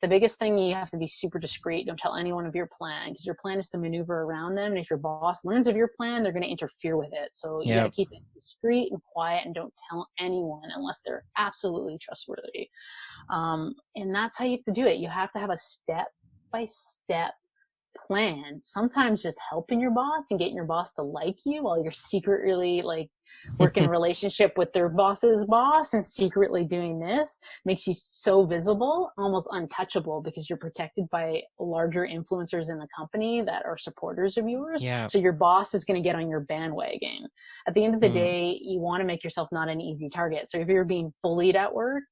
The biggest thing, you have to be super discreet. Don't tell anyone of your plan, because your plan is to maneuver around them. And if your boss learns of your plan, they're going to interfere with it. So you got to keep it discreet and quiet and don't tell anyone unless they're absolutely trustworthy. And that's how you have to do it. You have to have a step-by-step plan. Sometimes just helping your boss and getting your boss to like you while you're secretly like working a relationship with their boss's boss and secretly doing this makes you so visible, almost untouchable, because you're protected by larger influencers in the company that are supporters of yours. So your boss is going to get on your bandwagon. At the end of the day, you want to make yourself not an easy target. So if you're being bullied at work,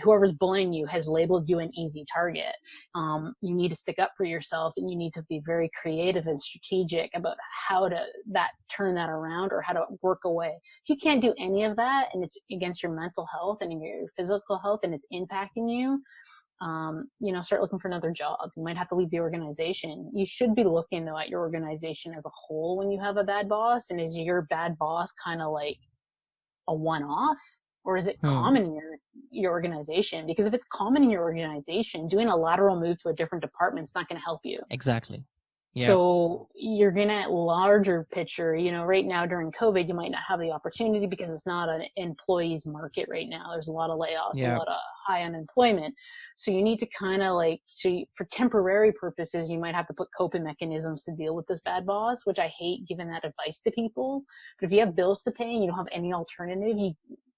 whoever's bullying you has labeled you an easy target. You need to stick up for yourself, and you need to be very creative and strategic about how to turn that around or how to work away. If you can't do any of that and it's against your mental health and your physical health and it's impacting you, start looking for another job. You might have to leave the organization. You should be looking though at your organization as a whole when you have a bad boss. And is your bad boss kind of like a one-off? Or is it common in your organization? Because if it's common in your organization, doing a lateral move to a different department is not going to help you. Exactly. Yeah. So you're going to larger picture, right now during COVID, you might not have the opportunity because it's not an employee's market right now. There's a lot of layoffs, a lot of high unemployment. So you need to kind of for temporary purposes, you might have to put coping mechanisms to deal with this bad boss, which I hate giving that advice to people. But if you have bills to pay and you don't have any alternative,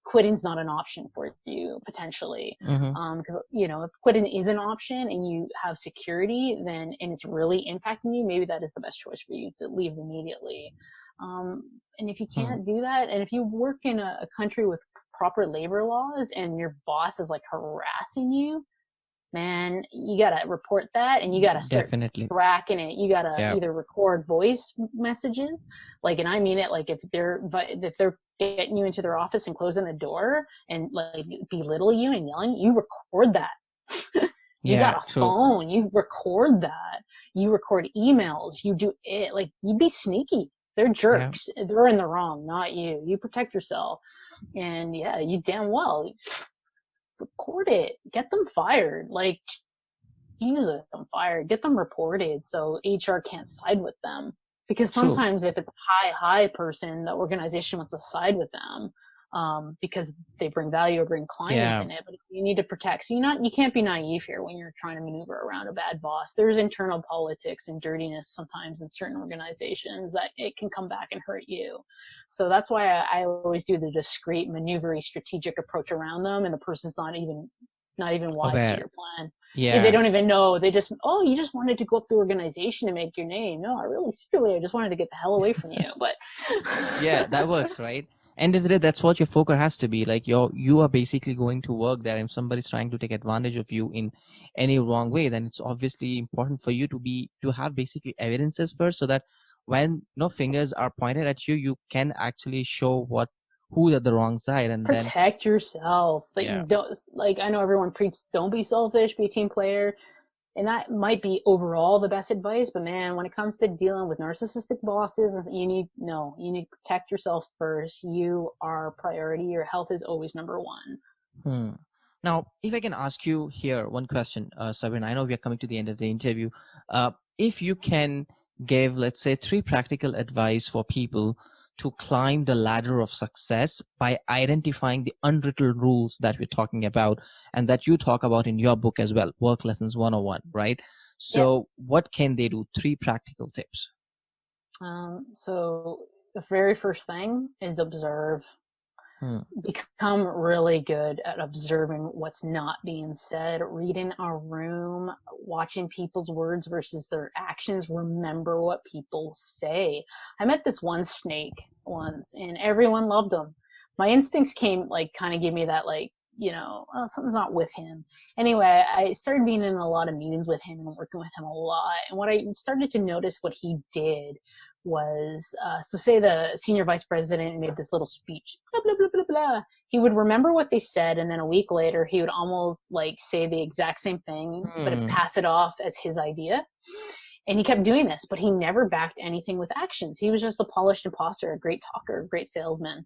quitting's not an option for you potentially. Because, if quitting is an option and you have security, and it's really impacting you, maybe that is the best choice for you to leave immediately. And if you can't do that, and if you work in a country with proper labor laws and your boss is like harassing you, man, you gotta report that, and you gotta start Definitely. tracking it. You gotta Yeah. either record voice messages, like, and I mean it, like if they're getting you into their office and closing the door and like belittle you and yelling, you record that. You Yeah, got a true. phone, you record that. You record emails, you do it. Like, you be sneaky. They're jerks. Yeah. They're in the wrong, not you. You protect yourself. And yeah, you damn well record it. Get them fired. Like, Jesus, I'm fired. Get them reported so HR can't side with them. Because True. sometimes if it's a high person, the organization wants to side with them because they bring value or bring clients in it. But you need to protect. So you can't be naive here when you're trying to maneuver around a bad boss. There's internal politics and dirtiness sometimes in certain organizations that it can come back and hurt you. So that's why I always do the discreet, maneuvery, strategic approach around them, and the person's not even wise to your plan. Yeah. They don't even know. They just, oh, you just wanted to go up the organization to make your name. No, I just wanted to get the hell away from you. But yeah, that works, right? End of the day, that's what your focus has to be. Like, you are basically going to work there. If somebody's trying to take advantage of you in any wrong way, then it's obviously important for you to have basically evidences first, so that when no fingers are pointed at you, you can actually show who's at the wrong side, and protect yourself. Like, Yeah. don't, like, I know everyone preaches, don't be selfish, be a team player. And that might be overall the best advice, but man, when it comes to dealing with narcissistic bosses, you need to protect yourself first. You are priority. Your health is always number one. Now, if I can ask you here one question, Sabrina, I know we are coming to the end of the interview. If you can give, let's say, 3 practical advice for people to climb the ladder of success by identifying the unwritten rules that we're talking about and that you talk about in your book as well, Work Lessons 101, right? So what can they do? 3 practical tips. So the very first thing is observe. Become really good at observing what's not being said, reading a room, watching people's words versus their actions. Remember what people say. I met this one snake once and everyone loved him. My instincts kind of gave me that, like, oh, something's not with him. Anyway, I started being in a lot of meetings with him and working with him a lot. And what I started to notice what he did was, so say the senior vice president made this little speech, blah, blah, blah, blah, blah. He would remember what they said, and then a week later, he would almost like say the exact same thing, but pass it off as his idea. And he kept doing this, but he never backed anything with actions. He was just a polished imposter, a great talker, a great salesman.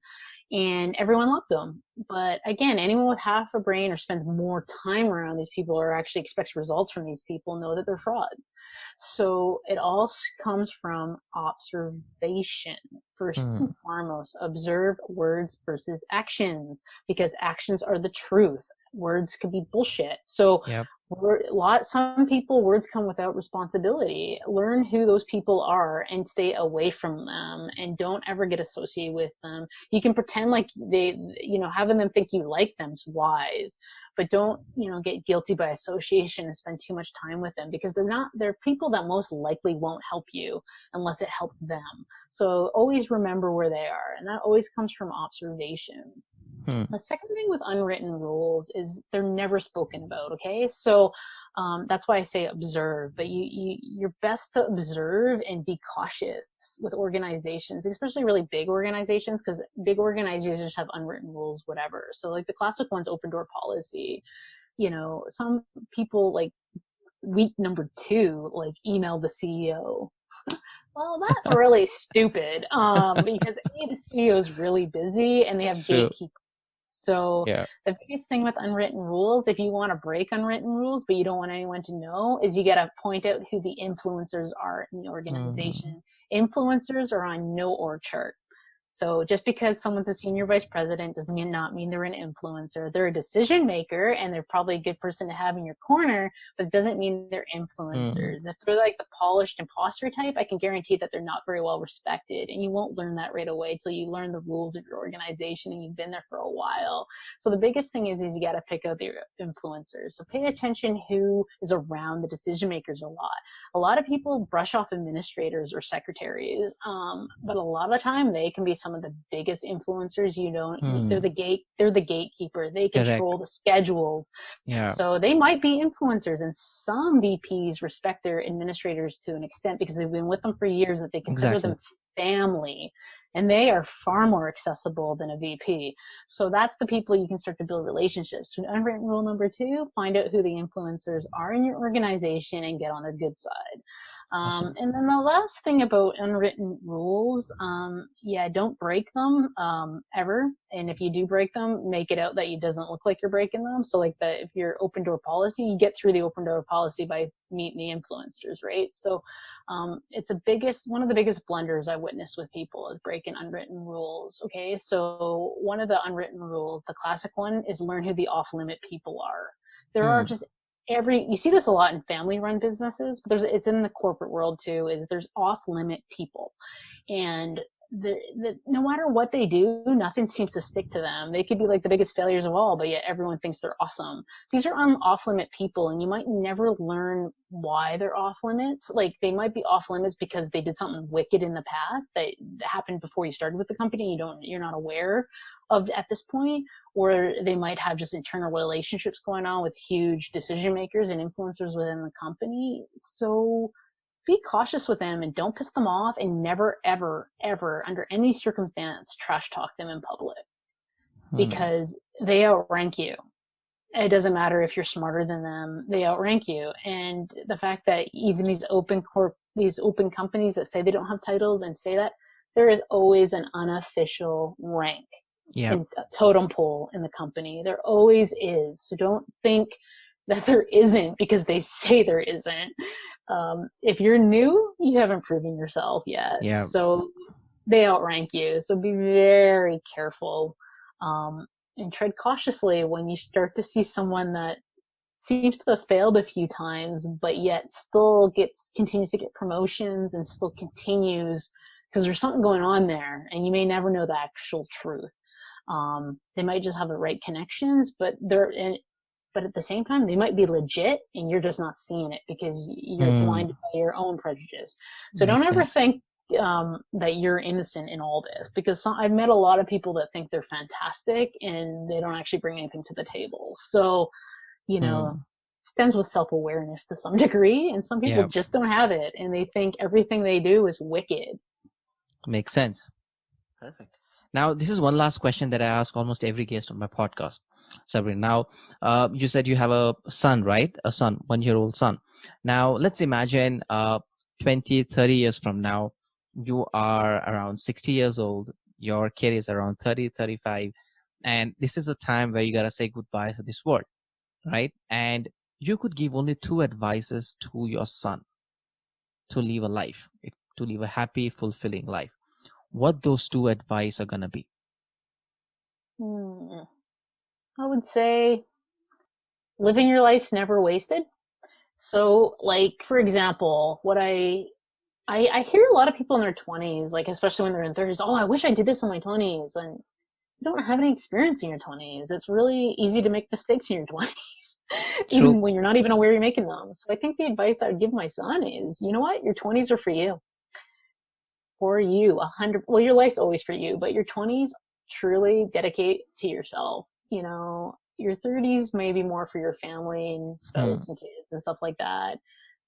And everyone loved him. But again, anyone with half a brain or spends more time around these people or actually expects results from these people know that they're frauds. So it all comes from observation. First and foremost, observe words versus actions, because actions are the truth. Words could be bullshit. So some people, words come without responsibility. Learn who those people are and stay away from them, and don't ever get associated with them. You can pretend like having them think you like them's wise, but don't, get guilty by association and spend too much time with them, because they're people that most likely won't help you unless it helps them. So always remember where they are. And that always comes from observation. The second thing with unwritten rules is they're never spoken about. Okay. So, that's why I say observe, but you're best to observe and be cautious with organizations, especially really big organizations, because big organizations have unwritten rules, whatever. So like the classic one's open door policy. Some people, like, week number 2, like, email the CEO. Well, that's really stupid, because the CEO is really busy and they have gatekeepers. So the biggest thing with unwritten rules, if you want to break unwritten rules, but you don't want anyone to know, is you got to point out who the influencers are in the organization. Influencers are on no org chart. So just because someone's a senior vice president doesn't mean they're an influencer. They're a decision maker, and they're probably a good person to have in your corner, but it doesn't mean they're influencers. If they're like the polished imposter type, I can guarantee that they're not very well respected, and you won't learn that right away till you learn the rules of your organization and you've been there for a while. So the biggest thing is you got to pick out the influencers. So pay attention who is around the decision makers a lot. A lot of people brush off administrators or secretaries, but a lot of the time they can be some of the biggest influencers. They're the gatekeeper. They control the schedules. Yeah. So they might be influencers, and some VPs respect their administrators to an extent because they've been with them for years, that they consider them family, and they are far more accessible than a VP. So that's the people you can start to build relationships. So unwritten rule number 2, find out who the influencers are in your organization and get on their good side. Awesome. And then the last thing about unwritten rules, don't break them ever. And if you do break them, make it out that it doesn't look like you're breaking them. So like if you're open door policy, you get through the open door policy by meeting the influencers, right? So it's one of the biggest blunders I witness with people is breaking unwritten rules. Okay, so one of the unwritten rules, the classic one, is learn who the off-limit people are. There are just you see this a lot in family-run businesses, but it's in the corporate world too. There's off-limit people, and no matter what they do, nothing seems to stick to them. They could be like the biggest failures of all, but yet everyone thinks they're awesome. These are off-limit people, and you might never learn why they're off-limits. Like they might be off-limits because they did something wicked in the past that happened before you started with the company. You're not aware of at this point, or they might have just internal relationships going on with huge decision makers and influencers within the company. So be cautious with them and don't piss them off, and never, ever, ever, under any circumstance, trash talk them in public because they outrank you. It doesn't matter if you're smarter than them, they outrank you. And the fact that even these open companies that say they don't have titles and say that, there is always an unofficial rank and totem pole in the company. There always is. So don't think that there isn't because they say there isn't. If you're new, you haven't proven yourself yet. Yeah. So they outrank you. So be very careful and tread cautiously when you start to see someone that seems to have failed a few times, but yet still continues to get promotions and still continues, because there's something going on there, and you may never know the actual truth. They might just have the right connections, but at the same time, they might be legit and you're just not seeing it because you're blinded by your own prejudice. So don't ever think that you're innocent in all this, because I've met a lot of people that think they're fantastic and they don't actually bring anything to the table. So, stems with self-awareness to some degree, and some people just don't have it, and they think everything they do is wicked. Makes sense. Perfect. Now, this is one last question that I ask almost every guest on my podcast, Sabrina. Now, you said you have a son, right? A son, 1-year-old son. Now, let's imagine 20, 30 years from now, you are around 60 years old. Your kid is around 30, 35. And this is a time where you got to say goodbye to this world, right? And you could give only 2 advices to your son to live a life, to live a happy, fulfilling life. What those 2 advice are going to be? I would say living your life never wasted. So like, for example, what I hear a lot of people in their 20s, like especially when they're in 30s, I wish I did this in my 20s. And you don't have any experience in your 20s. It's really easy to make mistakes in your 20s, even when you're not even aware you're making them. So I think the advice I would give my son is, you know what? Your 20s are for you. For you, your life's always for you, but your 20s, truly dedicate to yourself. Your 30s may be more for your family and spouse and kids and stuff like that,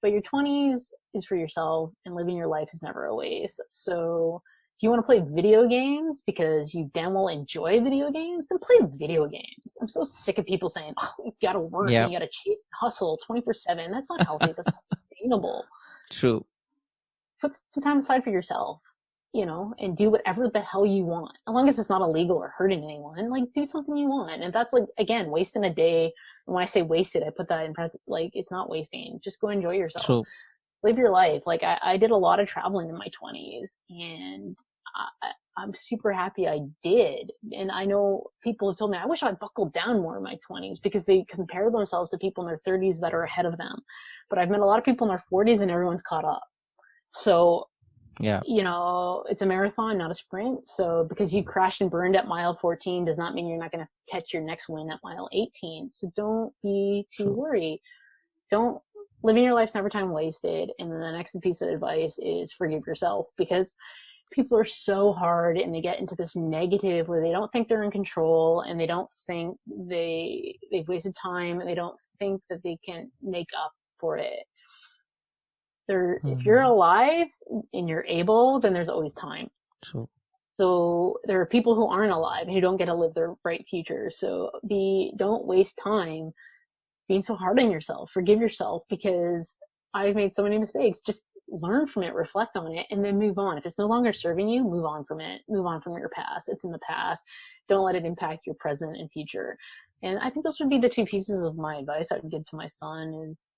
but your 20s is for yourself, and living your life is never a waste. So if you want to play video games because you damn well enjoy video games, then play video games. I'm so sick of people saying, you gotta work and you gotta chase and hustle 24/7. That's not healthy. That's not sustainable. True. Put some time aside for yourself, and do whatever the hell you want. As long as it's not illegal or hurting anyone, like do something you want. And that's like, again, wasting a day. And when I say wasted, I put that in, like, it's not wasting. Just go enjoy yourself. True. Live your life. Like I did a lot of traveling in my 20s, and I'm super happy I did. And I know people have told me, I wish I buckled down more in my 20s, because they compare themselves to people in their 30s that are ahead of them. But I've met a lot of people in their 40s and everyone's caught up. So, Yeah. it's a marathon, not a sprint. So because you crashed and burned at mile 14 does not mean you're not going to catch your next win at mile 18. So don't be too worried. Don't Living your life's never time wasted. And then the next piece of advice is forgive yourself, because people are so hard and they get into this negative where they don't think they're in control, and they don't think they've wasted time, and they don't think that they can make up for it. If you're alive and you're able, then there's always time. True. So there are people who aren't alive and who don't get to live their bright future. So don't waste time being so hard on yourself. Forgive yourself, because I've made so many mistakes. Just learn from it, reflect on it, and then move on. If it's no longer serving you, move on from it. Move on from your past. It's in the past. Don't let it impact your present and future. And I think those would be the two pieces of my advice I would give to my son: is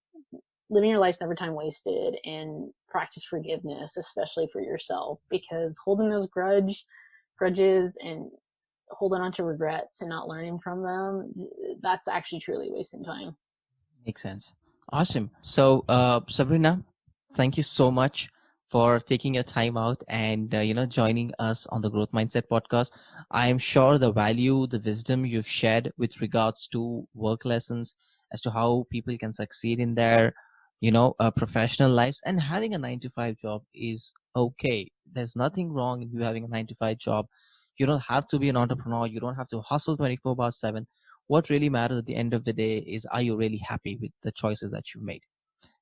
living your life's never time wasted, and practice forgiveness, especially for yourself, because holding those grudges and holding on to regrets and not learning from them, that's actually truly wasting time. Makes sense. Awesome. So, Sabrina, thank you so much for taking your time out and, joining us on the Growth Mindset podcast. I am sure the value, the wisdom you've shared with regards to work lessons as to how people can succeed in their, professional lives, and having a 9 to 5 job is okay. There's nothing wrong in you having a 9 to 5 job. You don't have to be an entrepreneur. You don't have to hustle 24/7. What really matters at the end of the day is, are you really happy with the choices that you've made?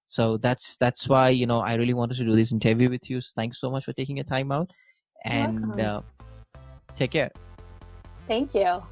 So that's why, I really wanted to do this interview with you. So thanks so much for taking your time out, and take care. Thank you.